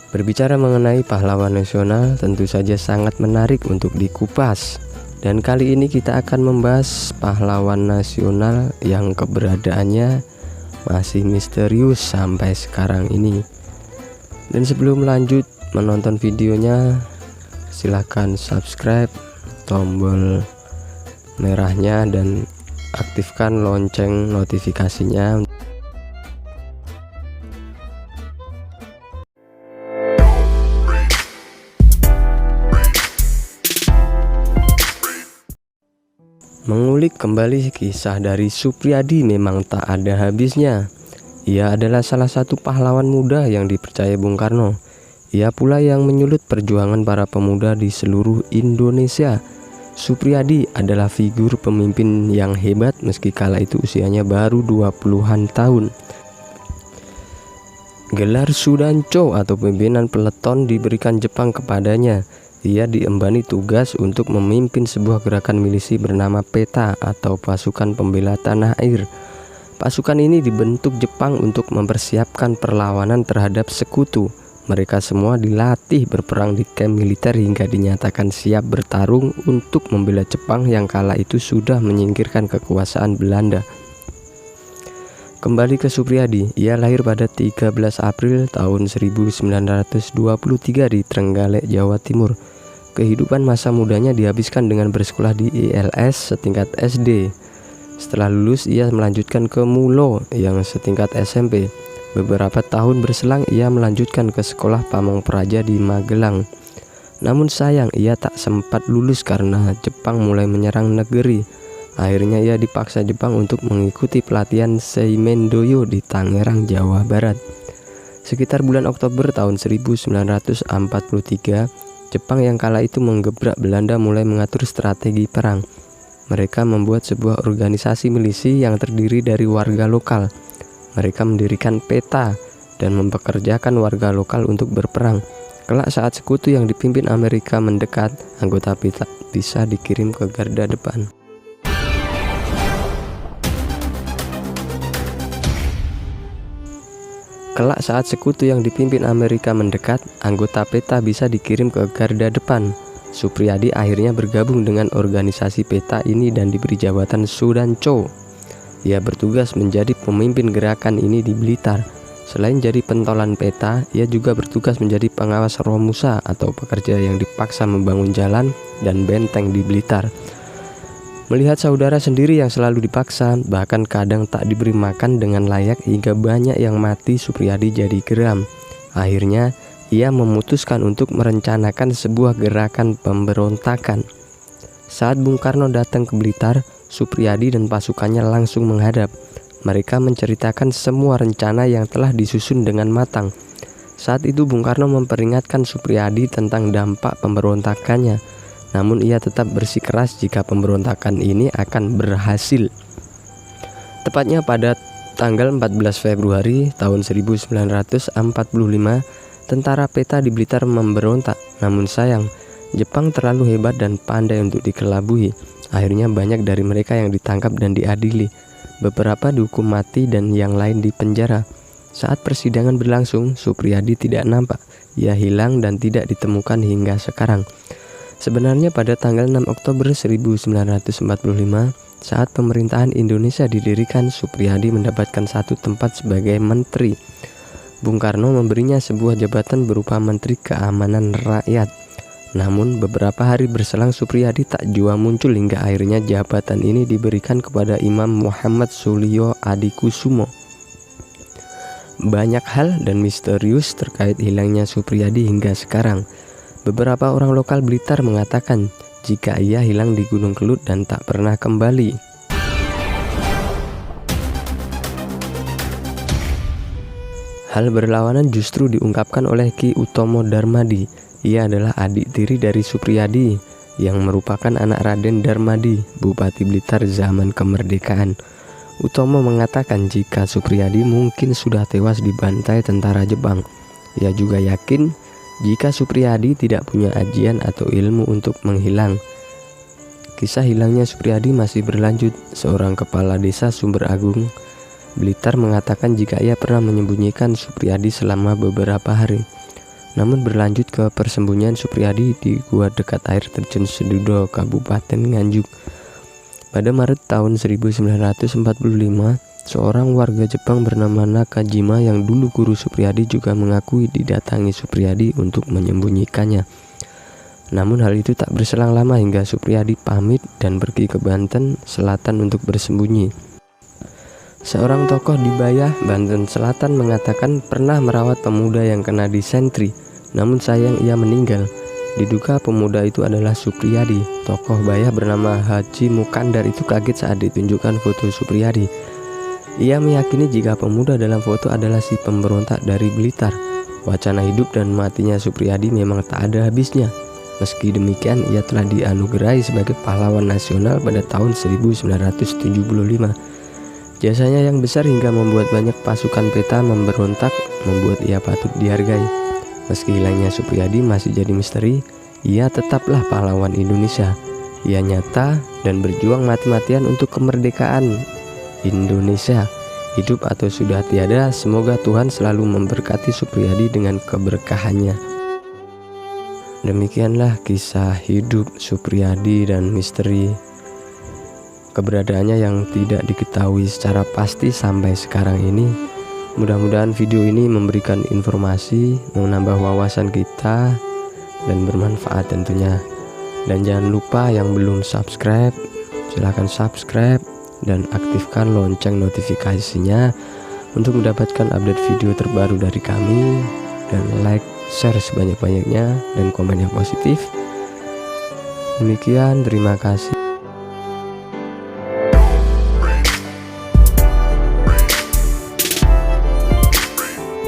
Berbicara mengenai pahlawan nasional tentu saja sangat menarik untuk dikupas. Dan kali ini kita akan membahas pahlawan nasional yang keberadaannya masih misterius sampai sekarang ini. Dan sebelum lanjut menonton videonya, silahkan subscribe, tombol merahnya, dan aktifkan lonceng notifikasinya. Mengulik kembali kisah dari Suprijadi memang tak ada habisnya. Ia adalah salah satu pahlawan muda yang dipercaya Bung Karno. Ia pula yang menyulut perjuangan para pemuda di seluruh Indonesia. Suprijadi adalah figur pemimpin yang hebat meski kala itu usianya baru 20-an tahun. Gelar Sudancho atau pimpinan peleton diberikan Jepang kepadanya. Ia diembani tugas untuk memimpin sebuah gerakan milisi bernama PETA atau Pasukan Pembela Tanah Air. Pasukan ini dibentuk Jepang untuk mempersiapkan perlawanan terhadap sekutu. Mereka semua dilatih berperang di kamp militer hingga dinyatakan siap bertarung untuk membela Jepang yang kala itu sudah menyingkirkan kekuasaan Belanda. Kembali ke Suprijadi, ia lahir pada 13 April tahun 1923 di Trenggalek, Jawa Timur. Kehidupan masa mudanya dihabiskan dengan bersekolah di ILS setingkat SD. Setelah lulus, ia melanjutkan ke Mulo yang setingkat SMP. Beberapa tahun berselang, ia melanjutkan ke sekolah Pamong Praja di Magelang. Namun sayang, ia tak sempat lulus karena Jepang mulai menyerang negeri. Akhirnya ia dipaksa Jepang untuk mengikuti pelatihan Seimendoyo di Tangerang, Jawa Barat. Sekitar bulan Oktober tahun 1943, Jepang yang kala itu menggebrak Belanda mulai mengatur strategi perang. Mereka membuat sebuah organisasi milisi yang terdiri dari warga lokal. Mereka mendirikan PETA dan mempekerjakan warga lokal untuk berperang. Kelak saat sekutu yang dipimpin Amerika mendekat, anggota PETA bisa dikirim ke garda depan. Kelak saat sekutu yang dipimpin Amerika mendekat, anggota PETA bisa dikirim ke garda depan. Suprijadi akhirnya bergabung dengan organisasi PETA ini dan diberi jabatan Sudancho. Ia bertugas menjadi pemimpin gerakan ini di Blitar. Selain jadi pentolan PETA, ia juga bertugas menjadi pengawas Romusa atau pekerja yang dipaksa membangun jalan dan benteng di Blitar. Melihat saudara sendiri yang selalu dipaksa, bahkan kadang tak diberi makan dengan layak hingga banyak yang mati, Suprijadi jadi geram. Akhirnya, ia memutuskan untuk merencanakan sebuah gerakan pemberontakan. Saat Bung Karno datang ke Blitar, Suprijadi dan pasukannya langsung menghadap. Mereka menceritakan semua rencana yang telah disusun dengan matang. Saat itu Bung Karno memperingatkan Suprijadi tentang dampak pemberontakannya. Namun ia tetap bersikeras jika pemberontakan ini akan berhasil. Tepatnya pada tanggal 14 Februari tahun 1945, tentara PETA di Blitar memberontak. Namun sayang, Jepang terlalu hebat dan pandai untuk dikelabui. Akhirnya banyak dari mereka yang ditangkap dan diadili. Beberapa dihukum mati dan yang lain dipenjara. Saat persidangan berlangsung, Suprijadi tidak nampak. Ia hilang dan tidak ditemukan hingga sekarang. Sebenarnya pada tanggal 6 Oktober 1945, saat pemerintahan Indonesia didirikan, Suprijadi mendapatkan satu tempat sebagai menteri. Bung Karno memberinya sebuah jabatan berupa Menteri Keamanan Rakyat. Namun beberapa hari berselang Suprijadi tak jua muncul hingga akhirnya jabatan ini diberikan kepada Imam Muhammad Suliyo Adikusumo. Banyak hal dan misterius terkait hilangnya Suprijadi hingga sekarang. Beberapa orang lokal Blitar mengatakan jika ia hilang di Gunung Kelut dan tak pernah kembali. Hal berlawanan justru diungkapkan oleh Ki Utomo Darmadi. Ia adalah adik tiri dari Suprijadi yang merupakan anak Raden Darmadi, Bupati Blitar zaman kemerdekaan. Utomo mengatakan jika Suprijadi mungkin sudah tewas dibantai tentara Jepang. Ia juga yakin jika Suprijadi tidak punya ajian atau ilmu untuk menghilang. Kisah hilangnya Suprijadi masih berlanjut. Seorang kepala desa Sumber Agung, Blitar mengatakan jika ia pernah menyembunyikan Suprijadi selama beberapa hari. namun berlanjut ke persembunyian Supriyadi di gua dekat air terjun Sedudo, Kabupaten Nganjuk. Pada Maret tahun 1945, seorang warga Jepang bernama Nakajima yang dulu guru Supriyadi juga mengakui didatangi Supriyadi untuk menyembunyikannya. Namun hal itu tak berselang lama hingga Supriyadi pamit dan pergi ke Banten Selatan untuk bersembunyi. Seorang tokoh di Bayah, Banten Selatan mengatakan pernah merawat pemuda yang kena disentri, namun sayang ia meninggal. Diduga pemuda itu adalah Supriyadi. Tokoh Bayah bernama Haji Mukandar itu kaget saat ditunjukkan foto Supriyadi. Ia meyakini jika pemuda dalam foto adalah si pemberontak dari Blitar. Wacana hidup dan matinya Supriyadi memang tak ada habisnya. Meski demikian, ia telah dianugerahi sebagai pahlawan nasional pada tahun 1975. Jasanya yang besar hingga membuat banyak pasukan peta memberontak membuat ia patut dihargai. Meski hilangnya Supriyadi masih jadi misteri, ia tetaplah pahlawan Indonesia. Ia nyata dan berjuang mati-matian untuk kemerdekaan Indonesia. Hidup atau sudah tiada, semoga Tuhan selalu memberkati Supriyadi dengan keberkahannya. Demikianlah kisah hidup Supriyadi dan misteri keberadaannya yang tidak diketahui secara pasti sampai sekarang ini. Mudah-mudahan video ini memberikan informasi, menambah wawasan kita, dan bermanfaat tentunya. Dan jangan lupa yang belum subscribe, silahkan subscribe dan aktifkan lonceng notifikasinya untuk mendapatkan update video terbaru dari kami. Dan like, share sebanyak-banyaknya, dan komen yang positif. Demikian, terima kasih.